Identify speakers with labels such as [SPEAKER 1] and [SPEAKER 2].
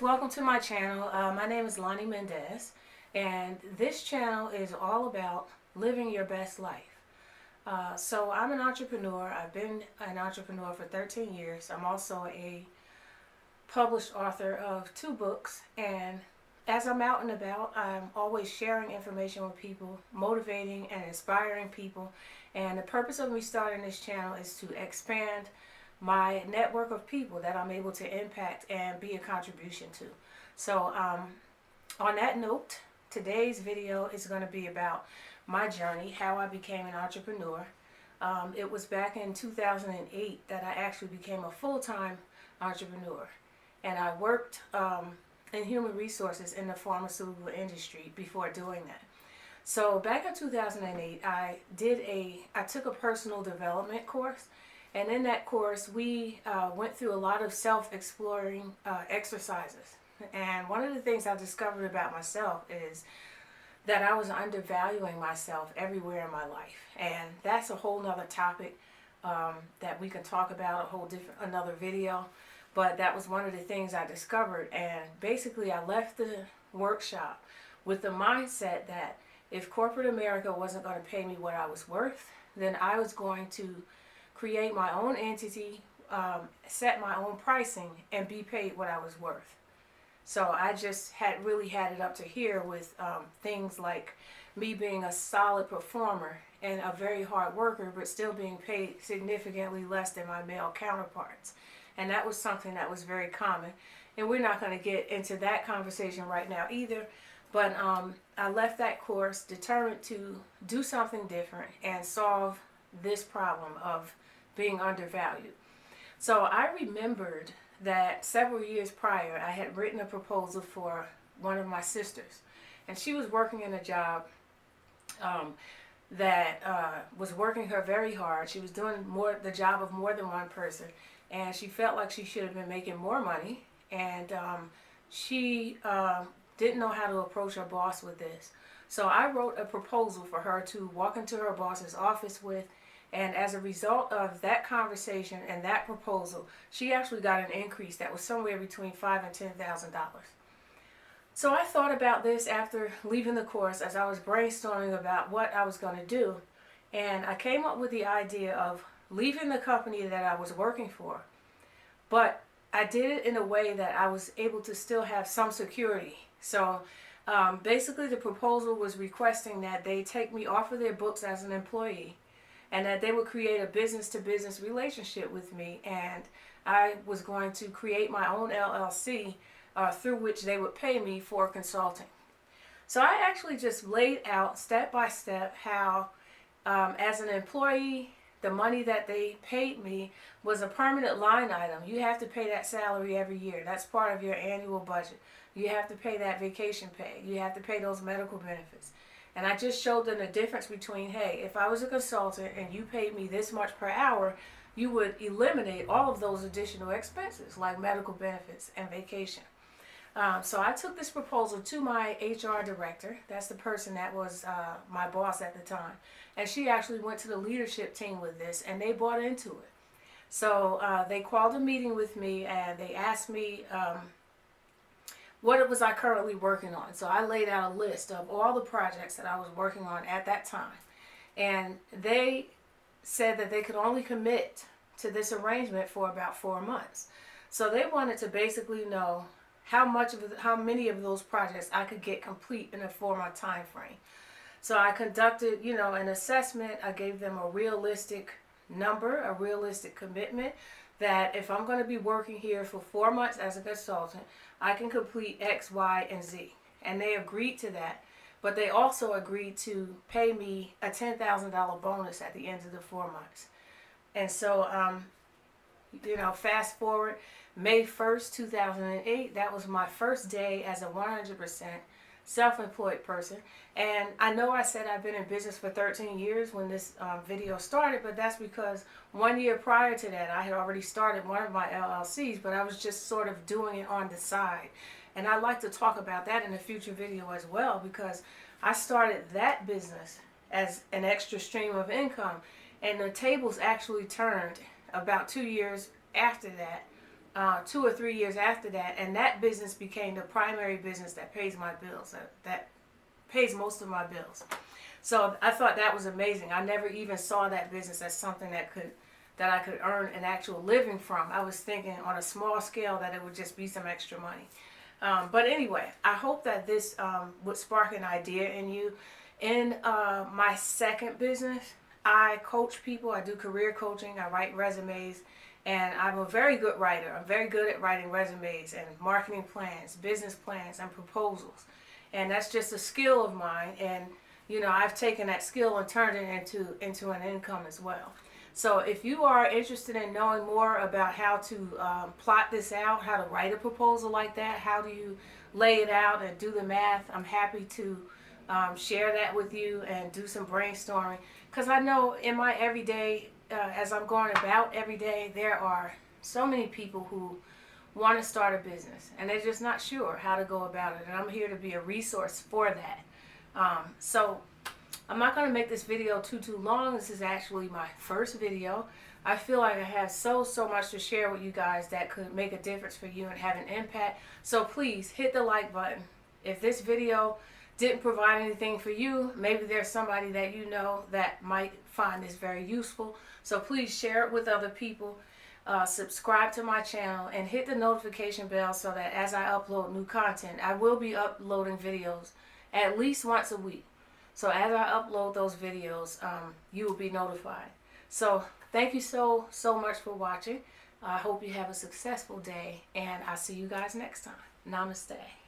[SPEAKER 1] Welcome to my channel. My name is Lonnie Mendez, and this channel is all about living your best life. So I'm an entrepreneur. I've been an entrepreneur for 13 years. I'm also a published author of 2 books, and as I'm out and about, I'm always sharing information with people, motivating and inspiring people. And the purpose of me starting this channel is to expand my network of people that I'm able to impact and be a contribution to. So on that note, today's video is going to be about my journey, how I became an entrepreneur. It was back in 2008 that I actually became a full-time entrepreneur, and I worked in human resources in the pharmaceutical industry before doing that. So back in 2008, I took a personal development course. And in that course, we went through a lot of self-exploring exercises. And one of the things I discovered about myself is that I was undervaluing myself everywhere in my life. And that's a whole nother topic that we can talk about, another video. But that was one of the things I discovered. And basically, I left the workshop with the mindset that if corporate America wasn't going to pay me what I was worth, then I was going to create my own entity, set my own pricing, and be paid what I was worth. So I just really had it up to here with things like me being a solid performer and a very hard worker, but still being paid significantly less than my male counterparts. And that was something that was very common. And we're not going to get into that conversation right now either. But I left that course determined to do something different and solve this problem of being undervalued. So I remembered that several years prior I had written a proposal for one of my sisters, and she was working in a job that was working her very hard. She was doing the job of more than one person, and she felt like she should have been making more money, and she didn't know how to approach her boss with this. So I wrote a proposal for her to walk into her boss's office with. And as a result of that conversation and that proposal, she actually got an increase that was somewhere between $5,000 and $10,000. So I thought about this after leaving the course as I was brainstorming about what I was going to do. And I came up with the idea of leaving the company that I was working for. But I did it in a way that I was able to still have some security. So basically the proposal was requesting that they take me off of their books as an employee, and that they would create a business-to-business relationship with me, and I was going to create my own LLC through which they would pay me for consulting. So I actually just laid out step by step how, as an employee, the money that they paid me was a permanent line item. You have to pay that salary every year. That's part of your annual budget. You have to pay that vacation pay. You have to pay those medical benefits. And I just showed them the difference between, hey, if I was a consultant and you paid me this much per hour, you would eliminate all of those additional expenses like medical benefits and vacation. So I took this proposal to my HR director. That's the person that was my boss at the time. And she actually went to the leadership team with this, and they bought into it. So they called a meeting with me, and they asked me what it was I currently working on. So I laid out a list of all the projects that I was working on at that time. And they said that they could only commit to this arrangement for about 4 months. So they wanted to basically know how many of those projects I could get complete in a 4-month time frame. So I conducted, an assessment. I gave them a realistic number, a realistic commitment that if I'm going to be working here for 4 months as a consultant, I can complete X, Y, and Z. And they agreed to that. But they also agreed to pay me a $10,000 bonus at the end of the 4 months. And so, fast forward, May 1st, 2008, that was my first day as a 100% self-employed person. And I know I said I've been in business for 13 years when this video started, but that's because 1 year prior to that I had already started one of my LLCs, but I was just sort of doing it on the side. And I'd like to talk about that in a future video as well, because I started that business as an extra stream of income, and the tables actually turned about 2 years after that, 2 or 3 years after that, and that business became the primary business that pays my bills, that pays most of my bills. So I thought that was amazing. I never even saw that business as something that I could earn an actual living from. I was thinking on a small scale that it would just be some extra money. But anyway, I hope that this would spark an idea in you. In my second business, I coach people. I do career coaching. I write resumes. And I'm a very good writer. I'm very good at writing resumes and marketing plans, business plans, and proposals. And that's just a skill of mine. And, you know, I've taken that skill and turned it into an income as well. So if you are interested in knowing more about how to plot this out, how to write a proposal like that, how do you lay it out and do the math, I'm happy to share that with you and do some brainstorming. Because I know in my everyday, as I'm going about every day, there are so many people who want to start a business and they're just not sure how to go about it. And I'm here to be a resource for that. So I'm not going to make this video too long. This is actually my first video. I feel like I have so much to share with you guys that could make a difference for you and have an impact. So please hit the like button. If this video didn't provide anything for you, maybe there's somebody that you know that might find this very useful. So please share it with other people. Subscribe to my channel and hit the notification bell so that as I upload new content, I will be uploading videos at least once a week. So as I upload those videos, you will be notified. So thank you so much for watching. I hope you have a successful day, and I'll see you guys next time. Namaste.